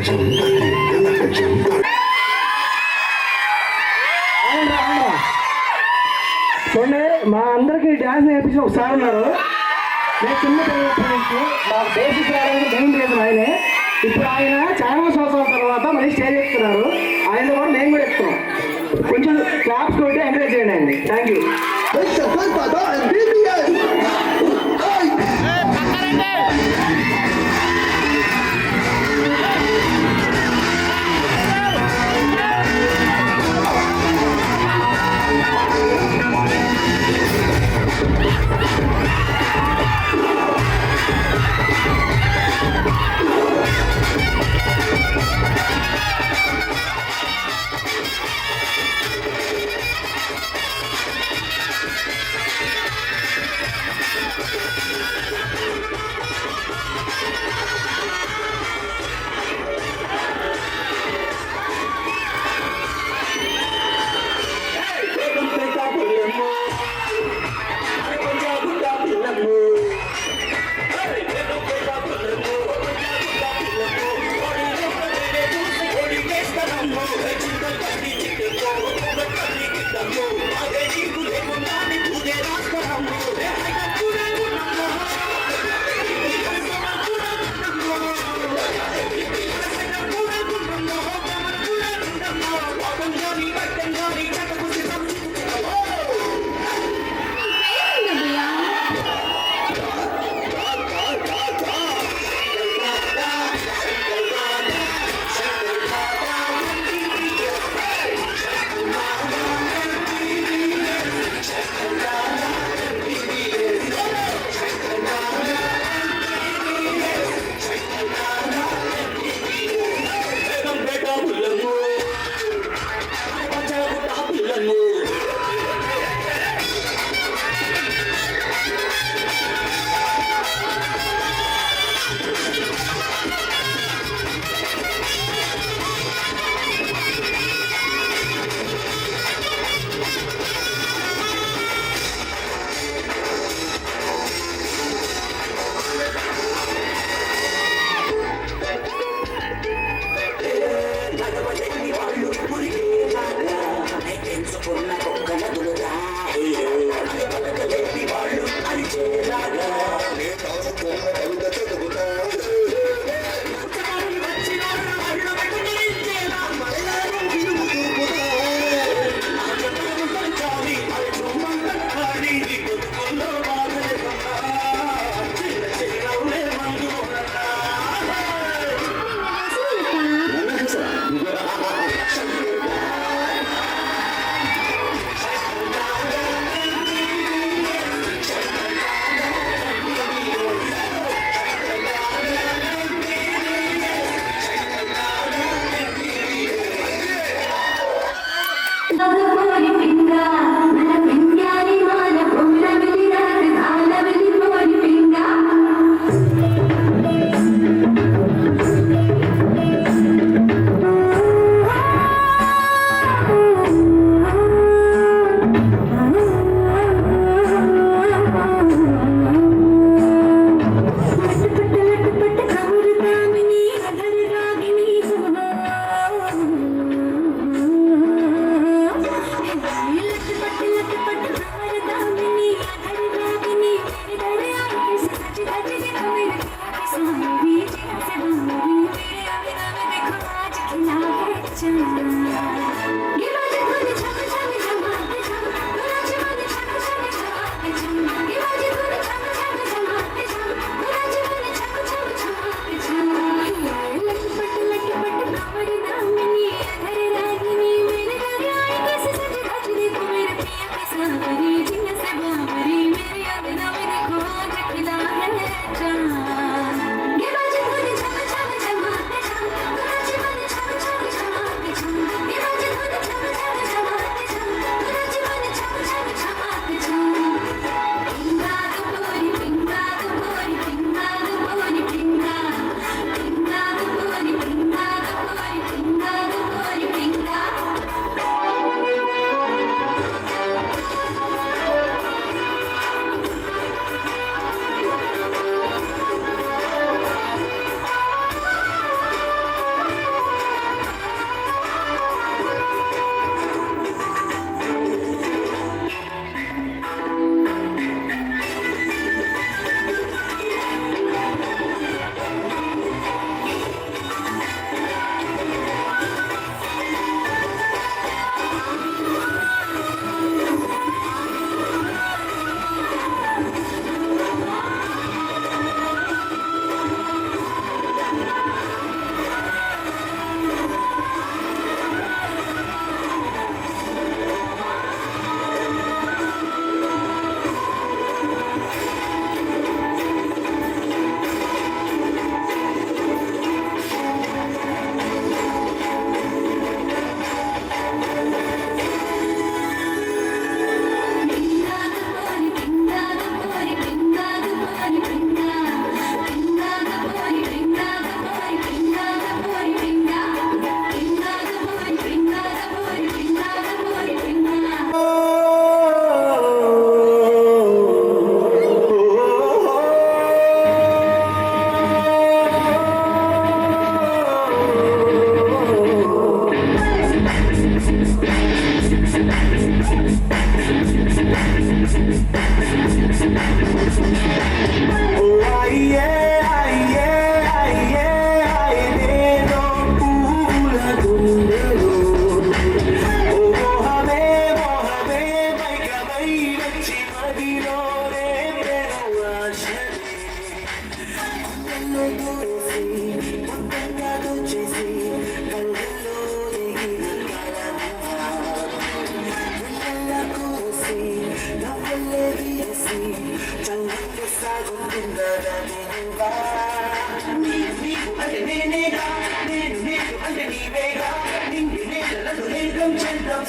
చూడండి, మా అందరికి డ్యాన్స్ నేర్పించిన ఒకసారి ఉన్నారు. నేను చిన్న పిల్లలప్పటి నుంచి మా బేసిక్ రావడానికి మెయిన్ రీజన్ ఆయనే. ఇప్పుడు ఆయన చాలా సంవత్సరాల తర్వాత మళ్ళీ స్టేజ్ ఎక్కుతున్నారు. ఆయన కూడా మేము కూడా ఎక్కుతున్నాం. కొంచెం క్లాప్స్ కొట్టి ఎంకరేజ్ చేయండి అండి. Thank you.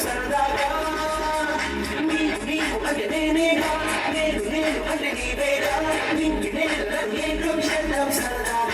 సరదాగా నీకు అంటే నేనేగా నేను అంటే నీవేగా నీకు నేను చేద్దాం సరదాగా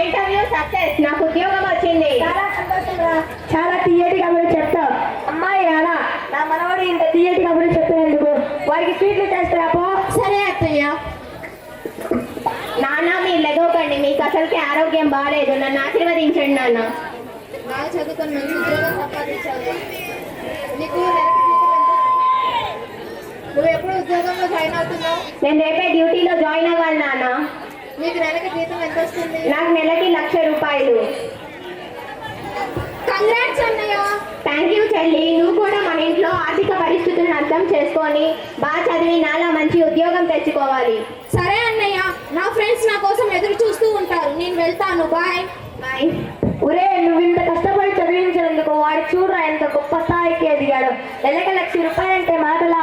ఇంటర్వ్యూ సక్సెస్, నాకు ఉద్యోగం వచ్చింది. చాలా సంతోషం రా. చాలా తీయటి కబుర్లు చెప్తావు. అమ్మాయి అలా నా మనవాడు ఇంత తీయటి కబుర్లు చెప్పినందుకు వారికి స్వీట్లు చేస్తారా పో. సరే అత్తయ్య. నాన్న మీరు లెగవకండి, మీకు అసలుకి ఆరోగ్యం బాగాలేదు, నన్ను ఆశీర్వదించండి నాన్న. బాగా చదువుకొని మంచి ఉద్యోగం సంపాదించాలి. నీకు నువ్వు ఎప్పుడు ఉద్యోగంలో జాయిన్ అవుతున్నావు? నేను రేపే డ్యూటీలో జాయిన్ అవ్వాలి నాన్న. నీకు నెలకి జీతం ఎంత వస్తుంది? నాకు నెలకి 1,00,000 రూపాయలు. కంగ్రాట్స్ అన్నయ్య. థ్యాంక్ యూ చెల్లి. నువ్వు కూడా మన ఇంట్లో ఆర్థిక పరిస్థితులను అర్థం చేసుకొని బాగా చదివి నాలా మంచి ఉద్యోగం తెచ్చుకోవాలి. సరే అన్నయ్య, నా ఫ్రెండ్స్ నా కోసం ఎదురు చూస్తూ ఉంటారు, నేను వెళ్తాను. బాయ్. బాయ్. ఒరే నువ్వు ఇంత కష్టపడి చదివించినందుకు వాడు చూడరా ఎంత గొప్ప స్థాయికి ఎదిగాడు. నెలకి 1,00,000 రూపాయలంటే మాటలా?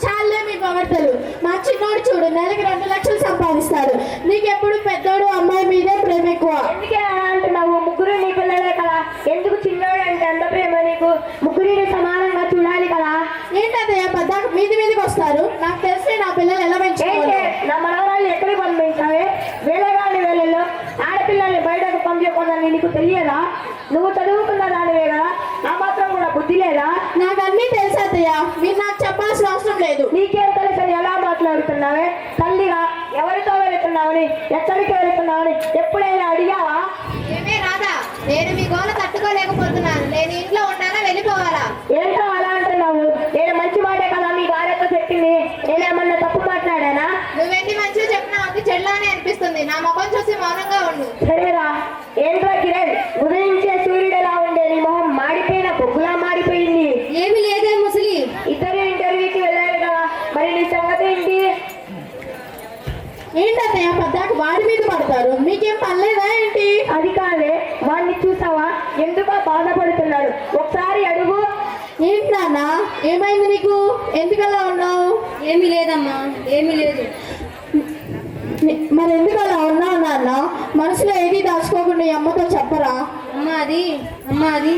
చాలే మీ ప్రవర్తలు. మా చిన్నోడు చూడు నెలకి 2 లక్షలు సంపాదిస్తాడు. నీకెప్పుడు పెద్దోడు అమ్మాయి మీదే ప్రేమ ఎక్కువ. ఎందుకే అలా అంటున్నావు? ముగ్గురు నీ పిల్లలే కదా, ఎందుకు చిన్నోడు అంటే అంత ప్రేమ నీకు? ముగ్గురిని సమానంగా చూడాలి కదా. ఏంటన్నయ్య పద్దాక మీదికి వస్తారు? నాకు తెలిసి నా పిల్లలు ఎలా పెంచుకోవాలి. నా మనవరాళ్ళు ఎక్కడికి పంపించావే? వేలగాని వేళల్లో ఆడపిల్లల్ని బయటకు పంపించకూడదని నీకు తెలియదా? నువ్వు చదువుకున్న దానివే కదా, నా మాత్రం కూడా బుద్ధి లేదా? నాకు అన్నీ తెలుసు అత్తయ్య, మీరు నాకు చెప్పాల్సిన అవసరం లేదు. నీకేం తెలుసని ఎలా మాట్లాడుతున్నావే? తల్లిగా ఎవరితో వెళుతున్నావని, ఎక్కడికి వెళుతున్నావని ఎప్పుడైనా అడిగావా? ఏమే రాదా, నేను మీ గోల తట్టుకోలేకపోతున్నాను. నేను ఇంట్లో ఉన్నానా వెళ్ళిపోవాలా? ఏంటో అలా అంటున్నావు? నేను మంచి మాటే కదా మీ భార్యతో చెప్పింది, నేనేమన్నా తప్పు మాట్లాడానా? నువ్వెన్ని మంచిగా చెప్పినా అది చెల్లానే అనిపిస్తుంది. నా ముఖం చూసి మౌనంగా ఉండు. సరేరా. ఏంట్రా కిరణ్, ఉదయించే సూర్యుడు ఎలా ఉండే నీ మొహం మాడిపోయిన బొగ్గులా మారిపోయింది. ఏమి లేదే ముసలి. ఇద్దరు ఇంటర్వ్యూకి వెళ్ళారు కదా, మరి నీ సంగతి ఏంటి? ఏంటత్తయ్య పద్దాక వాడి మీద పడతారు, మీకేం పర్లేదా ఏంటి? అది కాదే, వాడిని చూసావా ఎందుకో బాధపడుతున్నాడు, ఒకసారి అడుగు. ఏంటి నాన్న, ఏమైంది నీకు? ఎందుకలా ఉన్నావు? ఏమీ లేదమ్మా, ఏమీ లేదు. మరి ఎందుకు అలా ఉన్నావు నాన్న? మనసులో ఏది దాచుకోకుండా ఈ అమ్మతో చెప్పరా? అమ్మా అది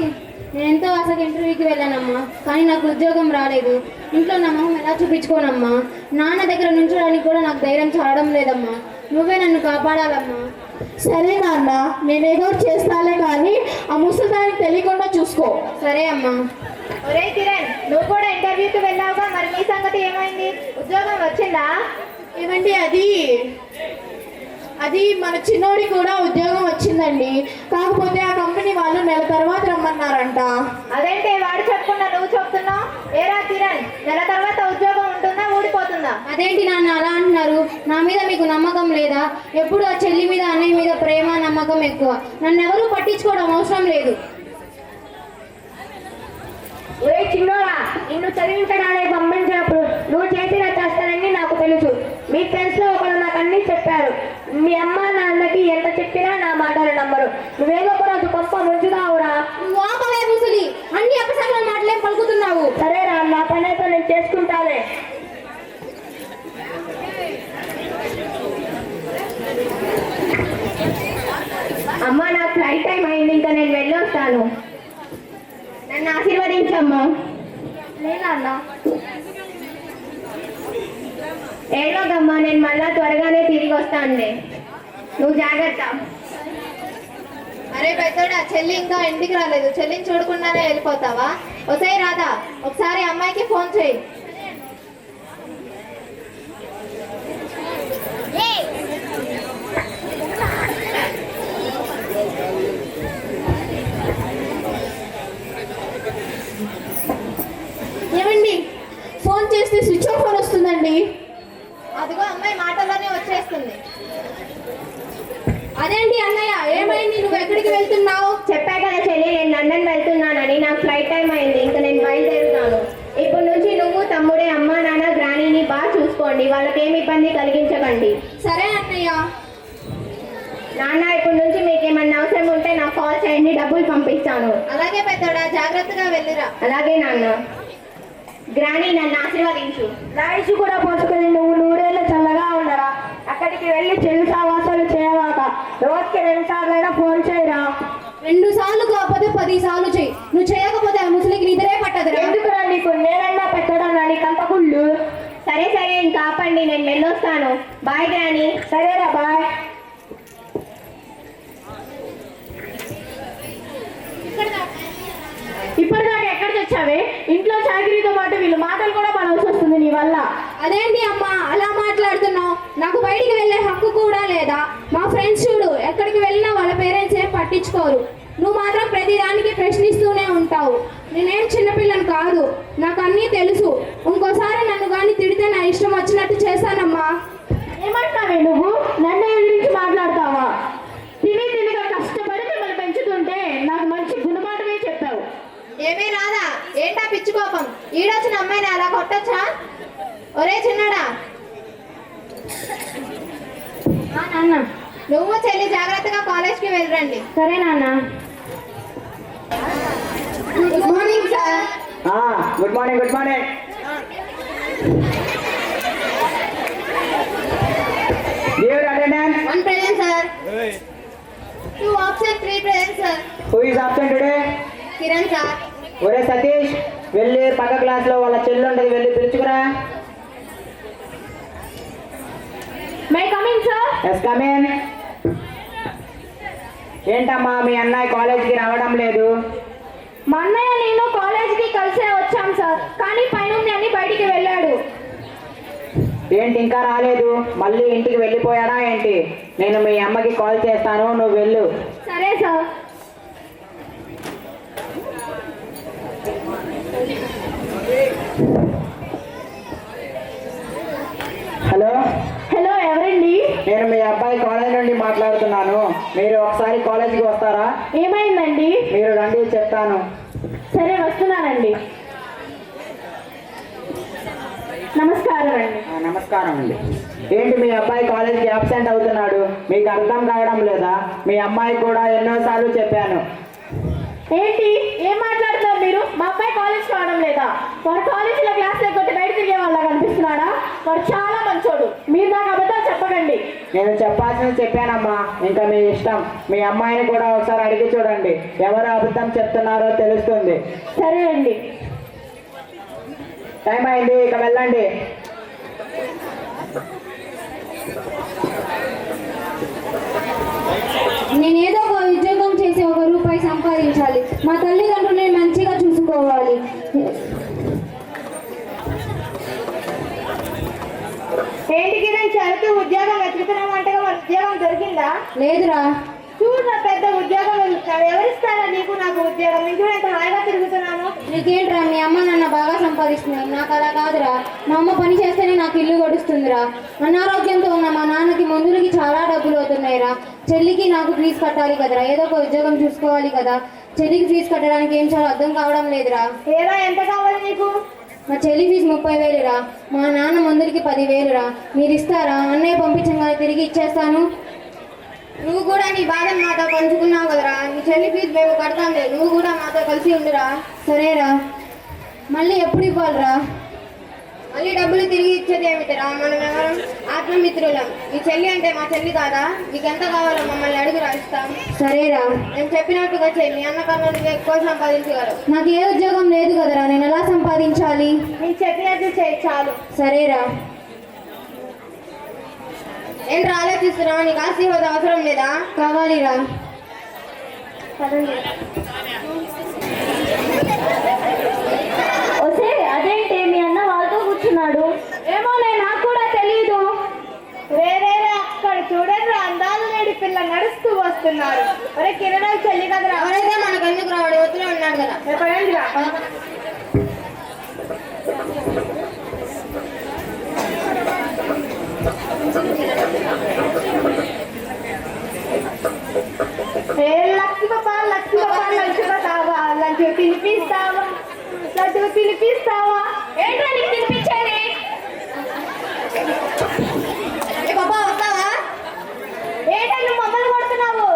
నేను ఎంతో ఆశగా ఇంటర్వ్యూకి వెళ్ళానమ్మా, కానీ నాకు ఉద్యోగం రాలేదు. ఇంట్లో నా మొహం ఎలా చూపించుకోనమ్మా? నాన్న దగ్గర నుంచోడానికి కూడా నాకు ధైర్యం చాలడం లేదమ్మా. నువ్వే నన్ను కాపాడాలమ్మా. సరే నాన్న, నేనేదో చేస్తాలే కానీ ఆ ముసలిదానికి తెలియకుండా చూసుకో. సరే అమ్మా. ఒరే కిరణ్, నువ్వు కూడా ఇంటర్వ్యూకి వెళ్ళావుగా, మరి నీ సంగతి ఏమైంది? ఉద్యోగం వచ్చిందా? ఏమండి అది మన చిన్నోడి కూడా ఉద్యోగం వచ్చిందండి. కాకపోతే ఆ కంపెనీ వాళ్ళు నెల తర్వాత రమ్మన్నారంట. అదేంటే వాడు చెప్పకుండా నువ్వు చెప్తున్నావు? ఏరా కిరణ్, నెల తర్వాత ఉద్యోగం ఉంటుందా ఊడిపోతుందా? అదేంటి నాన్న అలా అంటున్నారు? నా మీద మీకు నమ్మకం లేదా? ఎప్పుడు ఆ చెల్లి మీద అన్నయ్య మీద ప్రేమ నమ్మకం ఎక్కువ. నన్ను ఎవరూ పట్టించుకోవడం అవసరం లేదు. ఒరే చిన్నోడా, నిన్ను చదివించడానికి పంపించినప్పుడు నువ్వు చేసిన చేస్తానని నాకు తెలుసు. మీ ఫ్రెండ్స్ లో ఒకరు నాకు అన్ని చెప్పారు. మీ అమ్మ నాన్నకి ఎంత చెప్పినా నా మాటలు నమ్మరు. నువ్వేదో ఒక రోజు గొప్ప ముంచుతావురా. వాపలే ముసలి, అన్ని అపసగల మాటలేం పలుకుతున్నావు. సరేరా, నా పని అయితే నేను చేసుకుంటానే. అమ్మా నాకు ఫ్లైట్ టైం అయింది, ఇంకా నేను వెళ్ళొస్తాను. నన్ను ఆశీర్వదించమ్మా. నేనన్నా ఏడవగమ్మా, నేను మళ్ళా త్వరగానే తిరిగి వస్తానులే. నువ్వు జాగ్రత్త. అరే పెద్దోడా, చెల్లి ఇంకా ఇంటికి రాలేదు, చెల్లిని చూడకుండానే వెళ్ళిపోతావా? ఒసేయ్ రాధా, ఒకసారి అమ్మాయికి ఫోన్ చేయి. ఏమండి, ఫోన్ చేస్తే స్విచ్ ఆఫ్ అని వస్తుందండి. అదిగో అమ్మాయి మాటల్లోనే వచ్చేస్తుంది. అదేంటి అన్నయ్య, ఏమైంది? నువ్వు ఎక్కడికి వెళ్తున్నావు? చెప్పా కదా చెల్లి, నేను లండన్ వెళ్తున్నానని. నాకు ఫ్లైట్ టైం అయింది, ఇంకా నేను బయలుదేరుతాను. ఇప్పటి నుంచి నువ్వు, తమ్ముడే, అమ్మ నాన్న, గ్రానీని బాగా చూసుకోండి. వాళ్ళకి ఏమి ఇబ్బంది కలిగించకండి. సరే అన్నయ్య. నాన్న, ఇప్పటి నుంచి మీకు ఏమన్నా అవసరం ఉంటే నాకు కాల్ చేయండి, డబ్బులు పంపిస్తాను. అలాగే పెద్దోడా, జాగ్రత్తగా వెళ్ళిరా. అలాగే నాన్న. గ్రానీ, నన్ను ఆశీర్వదించు. రాయిసు కూడా పోసుకొని నువ్వు నూరేళ్ళు చల్లగా ఉండరా. అక్కడికి వెళ్ళి చెల్లి సావాసాలు చేయవాక రోజుకి 2 సార్లైనా ఫోన్ చేయరా. 2 సార్లు కాకపోతే 10 సార్లు చెయ్యి. నువ్వు చేయకపోతే ఆ ముసలికి నిద్రే పట్టదురా. ఎందుకురా నీకు? నేనన్నా పెట్టడా నీకు అంత గుళ్ళు? సరే ఇంకా ఆపండి, నేను వెళ్ళొస్తాను. Bye granny. సరేరా, బాయ్. మాట్లాడుతున్నావే? ఇంట్లో చాకరీతో పాటు వీళ్ళు మాటలు కూడా పడాల్సి వస్తుంది నీ వల్ల. అదేంటి అమ్మా అలా మాట్లాడుతున్నావు? నాకు బయటికి వెళ్ళే హక్కు కూడా లేదా? మా ఫ్రెండ్స్ చూడు, ఎక్కడికి వెళ్ళినా వాళ్ళ పేరెంట్స్ ఏం పట్టించుకోరు. నువ్వు మాత్రం ప్రతిదానికి ప్రశ్నిస్తూనే ఉంటావు. నేనేం చిన్నపిల్లని కాదు, నాకు అన్నీ తెలుసు. ఇంకోసారి నన్ను కానీ తిడితే నా ఇష్టం వచ్చినట్టు చేస్తానమ్మా. ఏమంటున్నావే నువ్వు? నన్ను గురించి మాట్లాడతావా? తినిగా కష్టపడి మిమ్మల్ని పెంచుతుంటే నాకు మంచి గుణపాఠమే చెప్పావు. ఏమీ రాదా? ఏంటా పిచ్చి కోపం? ఈడొచ్చిన అమ్మాయిని అలా కొట్టొచ్చా? ఒరే చిన్నడా, నాన్న. నువ్వు చెల్లి జాగ్రత్తగా కాలేజ్కి వెళ్ళరండి. సరే నాన్న. Good morning sir. Good morning. Good morning. Dear attendant, 1 present sir. 2 absent, 3 present sir. who is absent today? Kiran sir. ఒరే సతీష్, వెళ్ళి పక్క క్లాస్లో వాళ్ళ చెల్లి ఉంటుంది, వెళ్ళి పిలుచుకురా. May I coming sir. Yes come in. ఏంటమ్మా మీ అన్నయ్య కాలేజీకి రావడం లేదు? మా అన్నయ్య నేను కాలేజీకి కలిసే వచ్చాం సార్, కానీ పైనుండి అని బయటికి వెళ్ళాడు. ఏంటి ఇంకా రాలేదు? మళ్ళీ ఇంటికి వెళ్ళిపోయాడా ఏంటి? నేను మీ అమ్మకి కాల్ చేస్తాను, నువ్వు వెళ్ళు. సరే సార్. హలో. హలో, ఎవరండి? నేను మీ అబ్బాయి కాలేజ్ నుండి మాట్లాడుతున్నాను. మీరు ఒకసారి కాలేజీకి వస్తారా? ఏమైందండి? మీరు రండి, చెప్తాను. సరే, వస్తున్నానండి. నమస్కారం అండి. నమస్కారం అండి. ఏంటి మీ అబ్బాయి కాలేజీకి అబ్సెంట్ అవుతున్నాడు? మీకు అర్థం కావడం లేదా? మీ అమ్మాయి కూడా ఎన్నోసార్లు చెప్పాను. ఏంటి ఏం మాట్లాడుతున్నారు మీరు? మా అబ్బాయి కాలేజ్ కావడం లేదా? వాడు కాలేజీలో క్లాస్ లేకపోతే బయట తిరిగే వాళ్ళ కనిపిస్తున్నాడా? వాడు చాలా మంచోడు. మీరు నాకు అబద్ధాలు చెప్పకండి. నేను చెప్పాల్సింది చెప్పానమ్మా, ఇంకా మీ ఇష్టం. మీ అమ్మాయిని కూడా ఒకసారి అడిగి చూడండి, ఎవరు అబద్ధం చెప్తున్నారో తెలుస్తుంది. సరే అండి. టైం అయింది, ఇక వెళ్ళండి. నేనేదో ఒక ఉద్యోగం చేసి 1 రూపాయి సంపాదించాలి. మా తల్లిదండ్రులని మంచిగా చూసుకోవాలి. ఏంటి కిరణ్, చదువుతూ ఉద్యోగం వెతుకుతున్నామంటగా, మరి ఉద్యోగం దొరికిందా? లేదురా. చూడు, నా పెద్ద ఉద్యోగం వెతుకుతాడు. ఎవరిస్తారా నీకు నాకు ఉద్యోగం? నేను చూడు ఎంత హాయిగా తిరుగుతున్నాను. నీకేంట్రా, మీ అమ్మ నాన్న బాగా సంపాదిస్తున్నాయి. నాకు అలా కాదురా. మా అమ్మ పని చేస్తేనే నాకు ఇల్లు గడుస్తుందిరా. అనారోగ్యంతో ఉన్న మా నాన్నకి మందులకి చాలా డబ్బులు అవుతున్నాయిరా. చెల్లికి నాకు ఫీజు కట్టాలి కదరా. ఏదో ఒక ఉద్యోగం చూసుకోవాలి కదా. చెల్లికి ఫీజు కట్టడానికి ఏం చాలా అర్థం కావడం లేదురా. ఏరా, ఎంత కావాలి నీకు? మా చెల్లి ఫీజు 30,000రా. మా నాన్న మందులకి 10,000రా. మీరు ఇస్తారా? అన్నయ్య పంపించగానే తిరిగి ఇచ్చేస్తాను. నువ్వు కూడా నీ బాధను మాతో పంచుకున్నావు కదరా. నీ చెల్లి ఫీజు మేము కడతాంలే, నువ్వు కూడా మాతో కలిసి ఉండురా. సరేరా. మళ్ళీ ఎప్పుడు ఇవ్వాలిరా? మళ్ళీ డబ్బులు తిరిగి ఇచ్చేది ఏమిటిరా? మనం ఎవరం? ఆత్మమిత్రులం. నీ చెల్లి అంటే మా చెల్లి కాదా? నీకు ఎంత కావాలో మమ్మల్ని అడుగురా, ఇస్తాం. సరేరా. నేను చెప్పినట్టుగా చెయ్యి. మీ అన్న కన్నా నువ్వు ఎక్కువ సంపాదించగలవు. నాకు ఏ ఉద్యోగం లేదు కదరా, నేను ఎలా సంపాదించాలి? నేను చెప్పినట్టు చెయ్యి చాలు. సరేరా. ఏంటి ఆలోచిస్తున్నావు? నీకు ఆస్తి హోదా అవసరం లేదా? కావాలిరా. ఓసే, అదేంటి మీ అన్న వాళ్ళతో కూర్చున్నాడు? ఏమోలే, నాకు కూడా తెలియదు. వేరే అక్కడ చూడండి, అందాలు లేడి పిల్ల నడుస్తూ వస్తున్నారు. ఒరే కిరణ్, చెల్లి కదరా. ఎవరైతే మనకు ఎందుకు రావడం? వద్దులో ఉన్నాడు కదా. ఎక్కడండిరా? లడ్డు పిలిపిస్తావా? లడ్డు పిలిపిస్తావా? ఏంటో నీకు తినిపించేది? బాబా వస్తావా? ఏంటో నువ్వు మమ్మల్ని కొడుతున్నావు?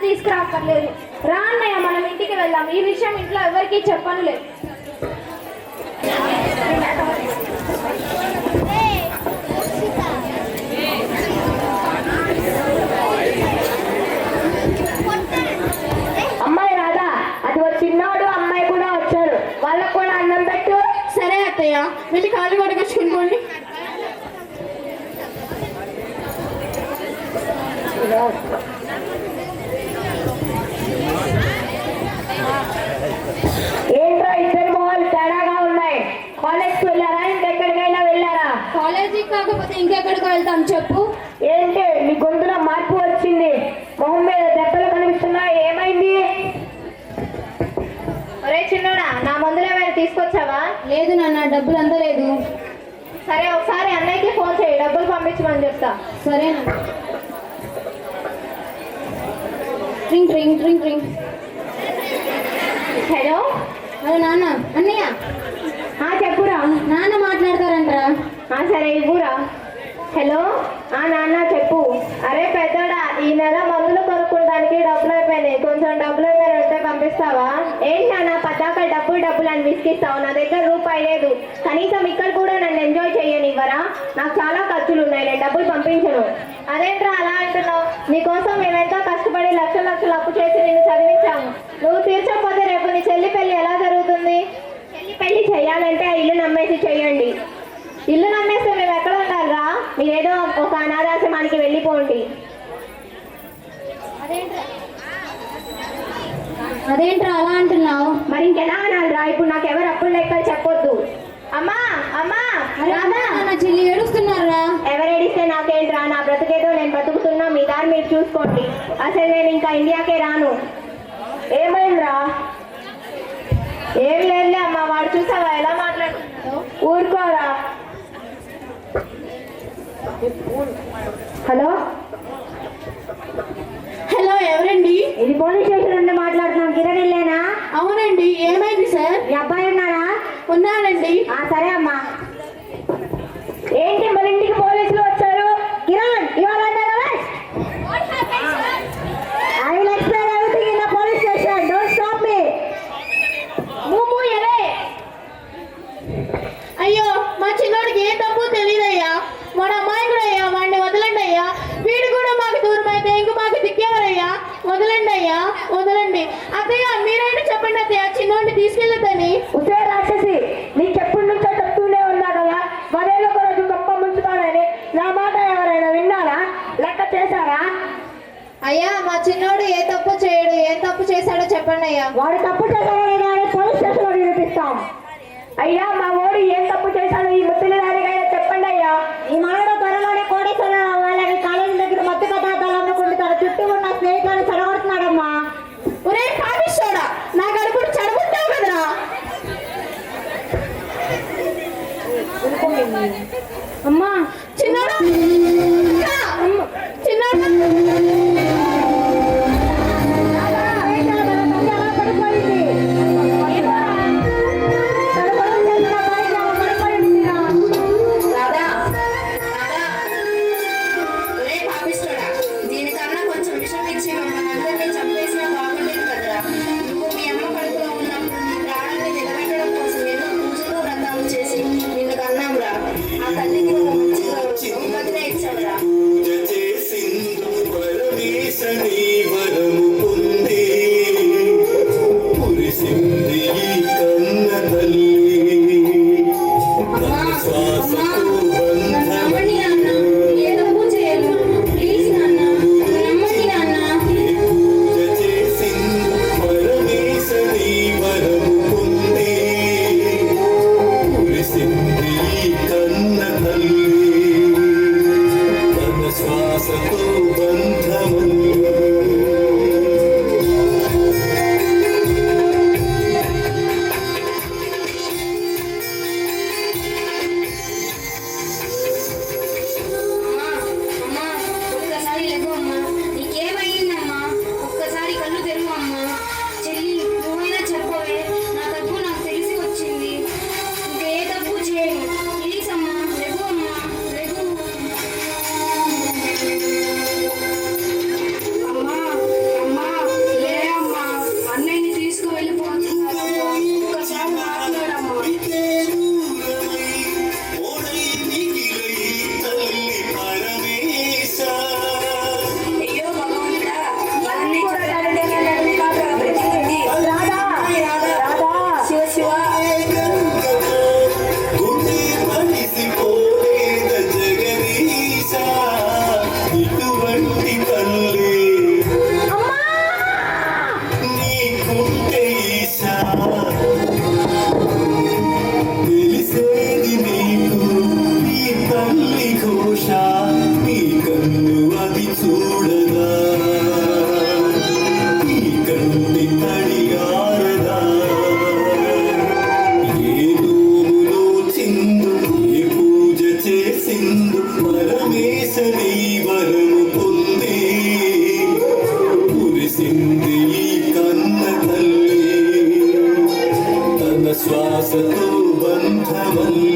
తీసుకురాక్కర్లేదు. రా అన్నయ్య, మనం ఇంటికి వెళ్దాం. ఈ విషయం ఇంట్లో ఎవరికీ చెప్పనులే. అమ్మాయి రాదా? అది ఒక చిన్నోడు అమ్మాయి కూడా వచ్చారు, వాళ్ళకు కూడా అన్నం పెట్టు. సరే అత్తయ్య, వెళ్ళి కాళ్ళు కొట్టుకొచ్చుకుని. ఏంట్రా ఇద్దరు మొహాలు తేడాగా ఉన్నాయి? కాలేజ్కి వెళ్ళారా, ఇంకెక్కడికైనా వెళ్ళారా? కాలేజీకి కాకపోతే ఇంకెక్కడికి వెళ్తాం చెప్పు. ఏంటి నీ గొంతులో మార్పు వచ్చింది? మొహం మీద దెబ్బలు కనిపిస్తున్నాయి, ఏమైంది? ఒరే చిన్నోడా, నా మందులు ఏమైనా తీసుకొచ్చావా? లేదు నాన్న, డబ్బులు అందలేదు. సరే ఒకసారి అన్నయ్యకి ఫోన్ చేయి, డబ్బులు పంపించమని చెప్తా. సరేనా? Ring ring ring ring. Hello hello నాన్న. అన్నయ్య చెప్పురా. నాన్న మాట్లాడతారంటరా. సరే ఇవ్వురా. హలో నాన్న చెప్పు. అరే పెద్దోడా, ఈ నెల మందులు కొనుక్కోడానికి డబ్బులు అయిపోయినాయి, కొంచెం డబ్బులు ఏమైనా ఉంటే పంపిస్తావా? ఏంటి నాన్న పద్దాక డబ్బులు అని విసిగిస్తావు? నా దగ్గర రూపాయి లేదు, కనీసం ఇక్కడ కూడా నన్ను ఎంజాయ్ చేయనివ్వరా? నాకు చాలా ఖర్చులు ఉన్నాయి, నేను డబ్బులు పంపించను. అదేంట్రా అలా అంటున్నావు? నీకోసం మేమెంతో కష్టపడి లక్షలు అప్పు చేసి నిన్ను చదివించాము. నువ్వు తీర్చకపోతే రేపు నీ చెల్లి పెళ్లి ఎలా జరుగుతుంది? చెల్లి పెళ్లి చేయాలంటే ఆ ఇల్లు నమ్మేసి చెయ్యండి. ఇల్లు నమ్మేస్తే మేము ఎక్కడ ఉండాలిరా? మీరేదో ఒక అనాథాశ్రమానికి వెళ్ళిపోండి. అదేంట్రా అలా అంటున్నావు? మరి ఇంకెలా అనాలిరా? ఇప్పుడు నాకు ఎవరు అప్పులు లెక్కలు చెప్పొద్దు. అమ్మా అమ్మా నా చెల్లి ఏడుస్తున్నారా? ఎవరు ఏడిస్తే నాకేంట్రా? నా బ్రతుకేదో నేను బ్రతుకుతున్నా, మీ దారి మీరు చూసుకోండి. అసలు నేను ఇంకా ఇండియాకే రాను. ఏమైందిరా? ఏం లేదులే అమ్మా, వాడు చూసావా ఎలా మాట్లాడుతున్నావు? ఊరుకోరా. హలో హలో, ఎవరండి? ఇది పోలీస్ స్టేషన్ నుండి మాట్లాడుతున్నాం. కిరణ్ ఇల్లేనా? అవునండి. ఏమైంది సార్? మీ అబ్బాయి ఉన్నారా? ఉన్నానండి. సరే అమ్మా. ఏంటి మన ఇంటికి పోలీసులు వచ్చారు? కిరణ్, ఇవాళ I will explain everything in the police station. Don't stop me. మూము ఎలే. అయ్యో, మా చిన్నోడికి ఏ తప్పు తెలియదయ్యా. వాడు అమాయకుడు అయ్యా, వాడిని వదలండి అయ్యా. వీడు కూడా మాకు దూరం అయితే ఇంక మాకు దిక్కేవారయ్యా. వదలండి అయ్యా, వదలండి. అత్తయ్య మీరైనా చెప్పండి అత్తయ్య, చిన్నోడిని తీసుకెళ్ళొద్దని. ఉసే రాక్షసి, నీకు ఎప్పటి నుంచో చెప్తూనే ఉన్నా కదా, మరేదో ఒక రోజు గొప్ప ముంచుతానని. నా మాట ఎవరైనా విన్నారా? లెక్క చేశారా? అయ్యా, మా చిన్నోడు ఏ తప్పు చేయడు. ఏం తప్పు చేశాడో చెప్పండి అయ్యా. వాడు తప్పు చేశాడని పోలీస్ స్టేషన్ లో నిరూపిస్తాం. అయ్యా, మా ఓడి ఏం తప్పు చేశాడో ఈ ముసలి దానికైనా చెప్పండి అయ్యా. ఈ మనడు త్వరలోనే కోటేశ్వరరావు వాళ్ళని కాలేజీ దగ్గర మత్తు పదార్థాలు అమ్ముకుంటూ తన చుట్టూ ఉన్న స్నేహితులను చెడగొడుతున్నాడమ్మా. ఒరే పాపిస్తోడా, నా గడుపుడు చెడగొట్టావు కదరా. అమ్మా చిన్నోడు, చిన్నోడు. సంతోష నీ కన్ను అది చూడదా నీ కంటి తడియారదా ఏ నోములో చిందు ఏ పూజ చేసిందు పరమేశ నీ వరము పొందే కురిసింది ఈ కన్న తల్లి తన శ్వాసతో బంధమల్లి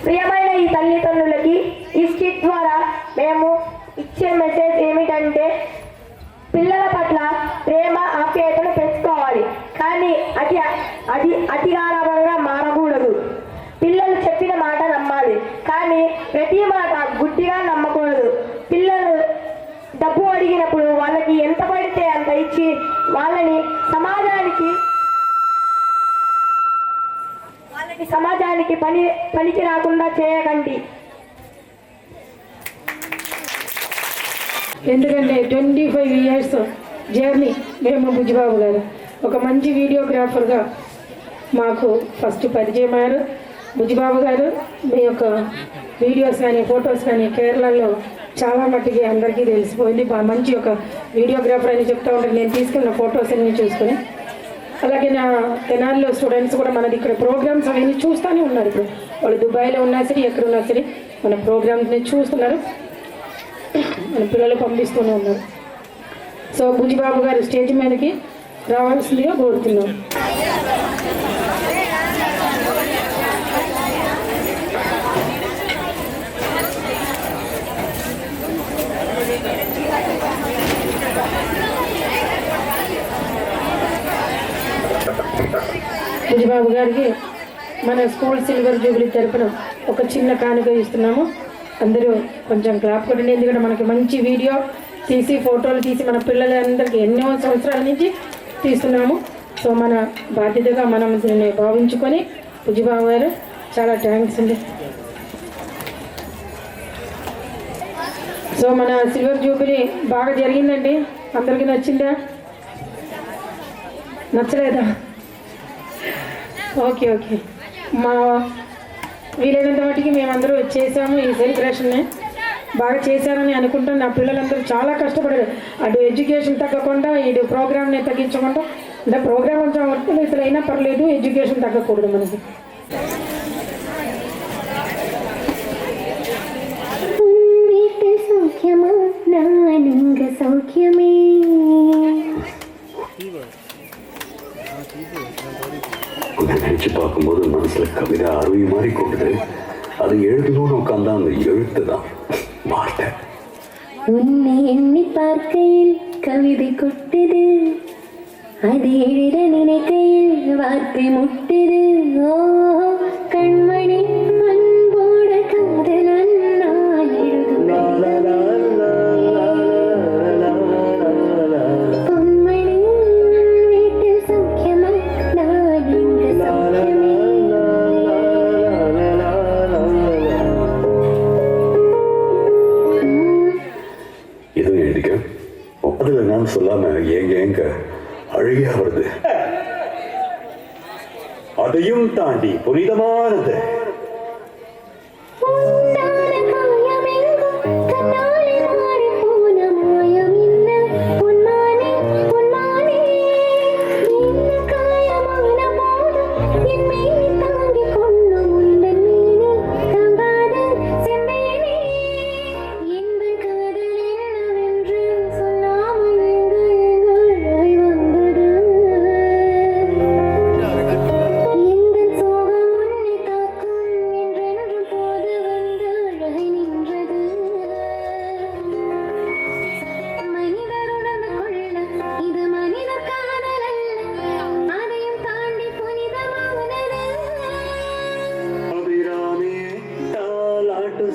ప్రియమైన ఈ తల్లిదండ్రులకి ఈ స్కిట్ ద్వారా మేము ఇచ్చే మెసేజ్ ఏమిటంటే పిల్లల పట్ల ప్రేమ ఆప్యాయతను పెంచుకోవాలి, కానీ అతి గారాబంగా మారకూడదు. పిల్లలు చెప్పిన మాట నమ్మాలి, కానీ ప్రతి మాట గుడ్డిగా నమ్మకూడదు. పిల్లలు డబ్బు అడిగినప్పుడు వాళ్ళకి ఎంత పడితే అంత ఇచ్చి వాళ్ళని సమాజానికి పనికి రాకుండా చేయకండి. ఎందుకంటే 25 years జర్నీ మేము బుజ్జిబాబు గారు ఒక మంచి వీడియోగ్రాఫర్గా మాకు ఫస్ట్ పరిచయం అయ్యారు. బుజ్జిబాబు గారు మీ యొక్క వీడియోస్ కానీ ఫొటోస్ కానీ కేరళలో చాలా మట్టికి అందరికీ తెలిసిపోయింది. మంచి ఒక వీడియోగ్రాఫర్ అని చెప్తూ ఉంటారు. నేను తీసుకున్న ఫొటోస్ అన్నీ చూసుకొని, అలాగే నా తెనాలిలో స్టూడెంట్స్ కూడా మనది ఇక్కడ ప్రోగ్రామ్స్ అవన్నీ చూస్తూనే ఉన్నారు. ఇప్పుడు వాళ్ళు దుబాయ్లో ఉన్నా సరే ఎక్కడ ఉన్నా సరే మన ప్రోగ్రామ్స్ని చూస్తున్నారు, మన పిల్లలు పంపిస్తూనే ఉన్నారు. సో బుజ్జిబాబు గారు స్టేజ్ మీదకి రావాల్సిందిగా కోరుతున్నాం. బుజ్జిబాబు గారికి మన స్కూల్ సిల్వర్ జూబిలీ తరపున ఒక చిన్న కానుక ఇస్తున్నాము. అందరూ కొంచెం క్లాప్ కొట్టండి. ఎందుకంటే మనకి మంచి వీడియో తీసి ఫోటోలు తీసి మన పిల్లలందరికీ ఎన్నో సంవత్సరాల నుంచి తీస్తున్నాము. సో మన బాధ్యతగా మనం దీన్ని భావించుకొని బుజ్జిబాబు గారు చాలా థ్యాంక్స్ అండి. సో మన సిల్వర్ జూబిలీ బాగా జరిగిందండి. అందరికీ నచ్చిందా? నచ్చలేదా? ఓకే ఓకే, మా వీలైనంత మటుకి మేమందరూ చేసాము. ఈ సెలబ్రేషన్ని బాగా చేశారని అనుకుంటాను. నా పిల్లలందరూ చాలా కష్టపడారు. అటు ఎడ్యుకేషన్ తగ్గకుండా ఇటు ప్రోగ్రామ్ని తగ్గించకుండా, అంటే ప్రోగ్రామ్ కొంచెం వర్తితులు అయినా పర్లేదు, ఎడ్యుకేషన్ తగ్గకూడదు మనకి. సౌఖ్యమా నానింగ సౌఖ్యమే நினைச்சு பார்க்கும்போது மனசுல கவிதை அருவி மாதிரி கொண்டுது. அது எழுதணும்னு உட்காந்தா அந்த எழுத்து தான் வார்த்தை. உன்னை எண்ணி பார்க்கையில் கவிதை கொட்டுது, அது எழுத நினைக்கையில் வார்த்தை முட்டுது. ஓ கண்மணி அன்போட காதலன் நான் எழுதுவேன். பொன்மணி வீட்டில் சௌக்கியமா நான் இங்கு சௌக்கியமே. இதுவும் எழுதிக்க அதுல நான் சொல்லாம ஏங்க அழகியா வருது. அதையும் தாண்டி புனிதமானது.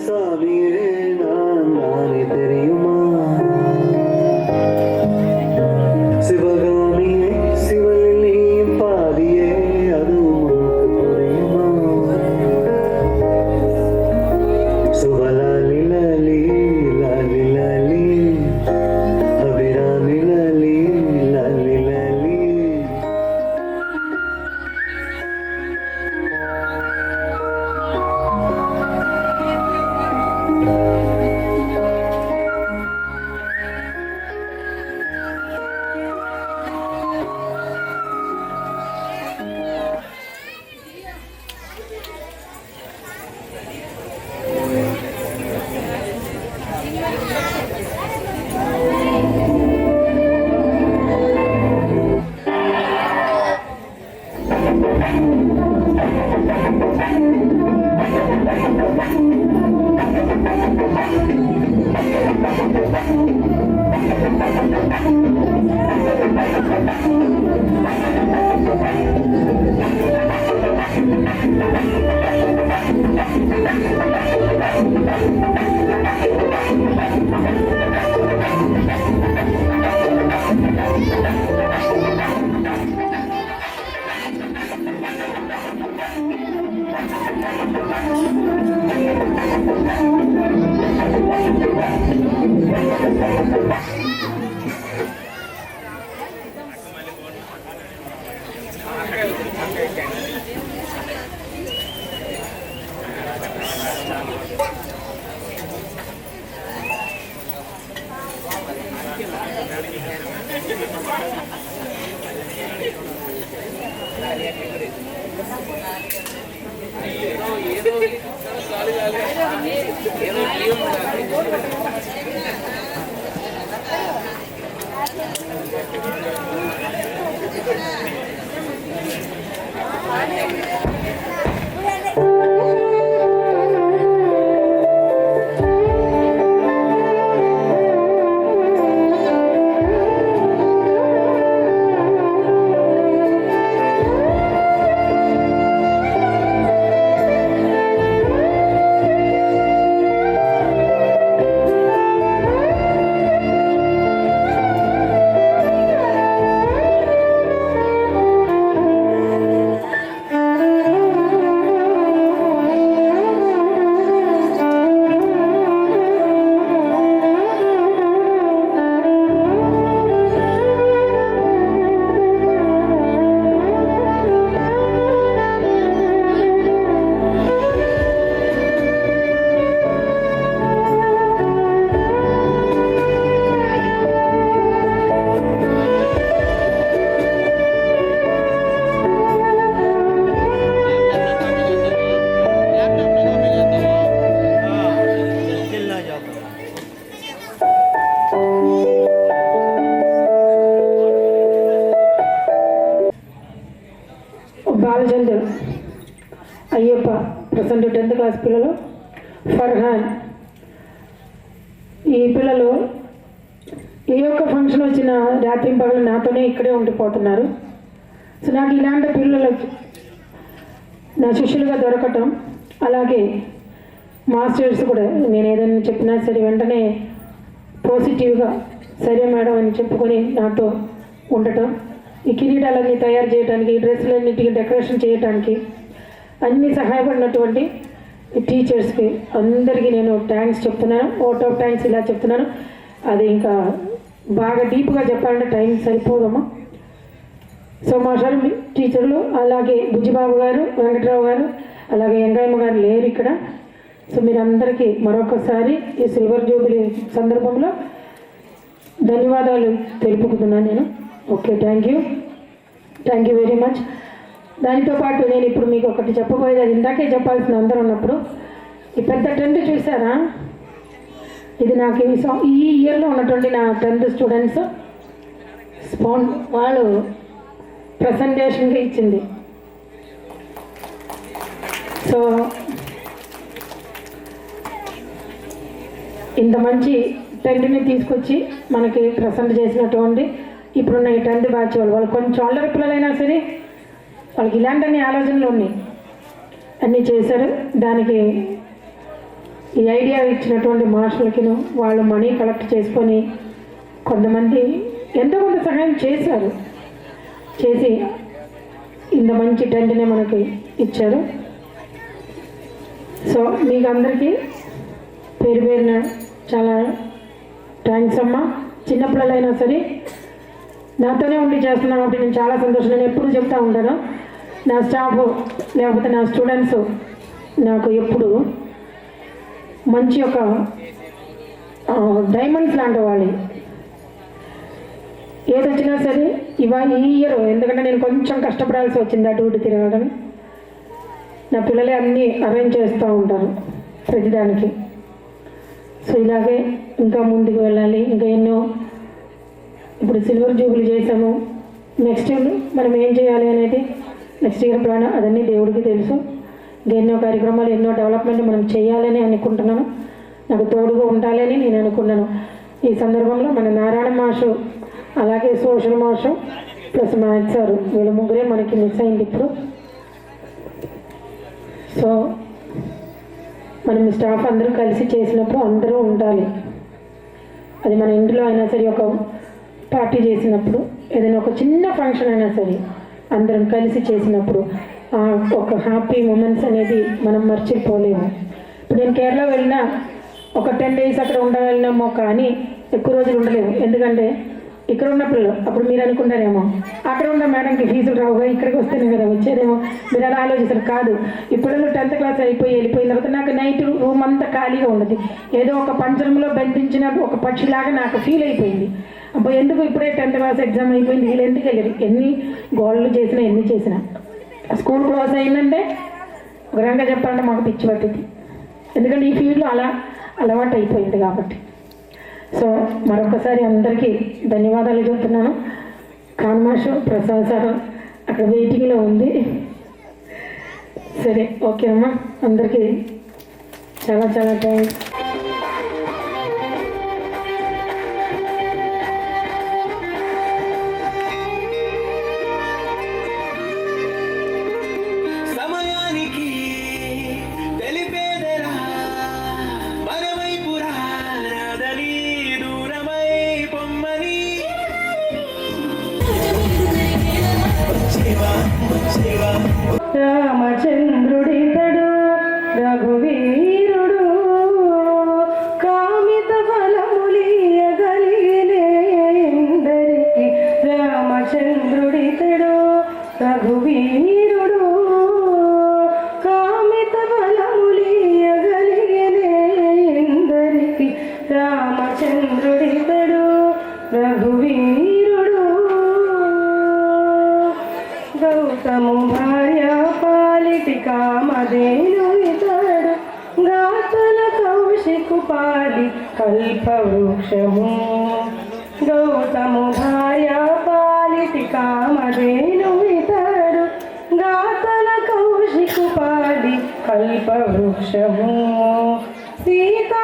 சாமியே நான் நானே தெரியுமா? சிவகாமியே சிவலிலே பாதியே அது உனக்கு புரியுமா? சுவலாலி Balachandra, Ayyappa, present 10th class పిల్లలు, ఫర్హాన్. ఈ పిల్లలు ఏ ఒక్క ఫంక్షన్ వచ్చినా రాత్రి పగలు నాతోనే ఇక్కడే ఉండిపోతున్నారు. సో నాకు ఇలాంటి పిల్లలు నా శిష్యులుగా దొరకటం, అలాగే మాస్టర్స్ కూడా నేను ఏదైనా చెప్పినా సరే వెంటనే పాజిటివ్గా సరే మేడం అని చెప్పుకొని నాతో ఉండటం, ఈ కిరీటాలన్నీ తయారు చేయడానికి, ఈ డ్రెస్సులన్నిటికీ డెకరేషన్ చేయడానికి అన్నీ సహాయపడినటువంటి టీచర్స్కి అందరికీ నేను థ్యాంక్స్ చెప్తున్నాను. అవుట్ ఆఫ్ థ్యాంక్స్ ఇలా చెప్తున్నాను. అది ఇంకా బాగా డీప్గా చెప్పాలంటే టైం సరిపోదమ్మా. సో మా సార్ టీచర్లు, అలాగే బుజ్జిబాబు గారు, వెంకట్రావు గారు, అలాగే వెంకయ్యమ్మ గారు లేరు ఇక్కడ. సో మీరందరికీ మరొకసారి ఈ సిల్వర్ జూబిలీ సందర్భంలో ధన్యవాదాలు తెలుపుకుంటున్నాను నేను. Okay, thank you very much. దానితో పాటు నేను ఇప్పుడు మీకు ఒకటి చెప్పబోయేది, అది ఇందాకే చెప్పాల్సిన అందరూ ఉన్నప్పుడు, ఈ పెద్ద టెంట్ చూసారా, ఇది నాకు ఈ ఇయర్లో ఉన్నటువంటి నా 10th స్టూడెంట్స్ వాళ్ళు ప్రజెంటేషన్గా ఇచ్చింది. సో ఇంత మంచి టెంట్ని తీసుకొచ్చి మనకి ప్రజెంట్ చేసినటువంటి ఇప్పుడున్న ఈ 10th బ్యాచ్ వాళ్ళు కొంచెం అల్లరి పిల్లలైనా సరే వాళ్ళకి ఇలాంటి ఆలోచనలు ఉన్నాయి, అన్నీ చేశారు. దానికి ఈ ఐడియా ఇచ్చినటువంటి మాస్టర్లకి వాళ్ళు మనీ కలెక్ట్ చేసుకొని కొంతమంది ఎంతో కొంత సహాయం చేశారు, చేసి ఇంత మంచి టెంట్ని మనకి ఇచ్చారు. సో మీకు అందరికీ పేరు పేరున చాలా థ్యాంక్స్ అమ్మా. చిన్నపిల్లలైనా సరే నాతోనే ఉండి చేస్తున్నాను కాబట్టి నేను చాలా సంతోషం. నేను ఎప్పుడు చెప్తా ఉంటాను, నా స్టాఫ్ లేకపోతే నా స్టూడెంట్స్ నాకు ఎప్పుడు మంచి ఒక డైమండ్స్ లాంటి వాళ్ళు. ఏదొచ్చినా సరే ఈ ఇయర్ ఎందుకంటే నేను కొంచెం కష్టపడాల్సి వచ్చింది అటు ఇటు తిరగడం. నా పిల్లలే అన్నీ అరేంజ్ చేస్తూ ఉంటారు ప్రతిదానికి. సో ఇలాగే ఇంకా ముందుకు వెళ్ళాలి. ఇంకా ఎన్నో ఇప్పుడు సిల్వర్ జూబిలీ చేసాము. నెక్స్ట్ ఇయర్ మనం ఏం చేయాలి అనేది నెక్స్ట్ ఇయర్ ప్లాన్ అదన్నీ దేవుడికి తెలుసు. ఇంకా ఎన్నో కార్యక్రమాలు ఎన్నో డెవలప్మెంట్ మనం చేయాలని అనుకుంటున్నాను. నాకు తోడుగా ఉండాలని నేను అనుకున్నాను. ఈ సందర్భంలో మన నారాయణ మాస్టర్ అలాగే social master plus maths sir వీళ్ళ ముగ్గురే మనకి మిస్ అయింది ఇప్పుడు. సో మనం స్టాఫ్ అందరూ కలిసి చేసినప్పుడు అందరూ ఉండాలి. అది మన ఇంట్లో అయినా సరే, ఒక పార్టీ చేసినప్పుడు, ఏదైనా ఒక చిన్న ఫంక్షన్ అయినా సరే అందరం కలిసి చేసినప్పుడు ఒక హ్యాపీ మూమెంట్స్ అనేది మనం మర్చిపోలేము. ఇప్పుడు నేను కేరళ వెళ్ళినా ఒక 10 days అక్కడ ఉండగలిగినామో కానీ ఎక్కువ రోజులు ఉండలేము. ఎందుకంటే ఇక్కడ ఉన్న పిల్లలు అప్పుడు మీరు అనుకుంటారేమో అక్కడ ఉన్న మేడంకి ఫీజులు రావుగా ఇక్కడికి వస్తేనే కదా వచ్చేదేమో మీరు అలా ఆలోచిస్తారు. కాదు, ఇప్పుడు 10th class వెళ్ళిపోయిన తర్వాత నాకు నైట్ రూమ్ అంతా ఖాళీగా ఉండదు. ఏదో ఒక పంజరంలో బంధించిన ఒక పక్షిలాగా నాకు ఫీల్ అయిపోయింది. అబ్బా ఎందుకు ఇప్పుడే 10th class ఎగ్జామ్ అయిపోయింది, వీళ్ళు ఎందుకు వెళ్ళారు? ఎన్ని గోళ్ళు చేసినా ఎన్ని చేసినా స్కూల్ క్లోజ్ అయిందంటే ఒక రకంగా చెప్పాలంటే మాకు పిచ్చి పట్టింది. ఎందుకంటే ఈ ఫీల్డ్లో అలా అలవాటు అయిపోయింది కాబట్టి. సో మరొకసారి అందరికీ ధన్యవాదాలు చెప్తున్నాను. కాన్మాషు ప్రసాద్ సార్ అక్కడ వెయిటింగ్లో ఉంది. సరే, ఓకే అమ్మా, అందరికీ చాలా చాలా థ్యాంక్స్. సమయానికి తెలిపేదెలా మనవైపు రాదని దూరమై పొమ్మని రామచంద్రుడితడు రఘువీరుడు కామిత ఫలములియగలిగినే ఇందరికి. రామచంద్రుడితడు రఘువీరుడు కామిత ఫలములియగలిగినే ఇందరికి. రామచంద్రుడితడు రఘువీరుడు గౌతము భార్య పాలిటి కామధేను ఇతడు గాతల కౌశికు పాలి కల్పవృక్షము. గౌతము భార్య పాలిటి కామధేను ఇతడు గాతల కౌశికు పాలి కల్పవృక్షము. సీతా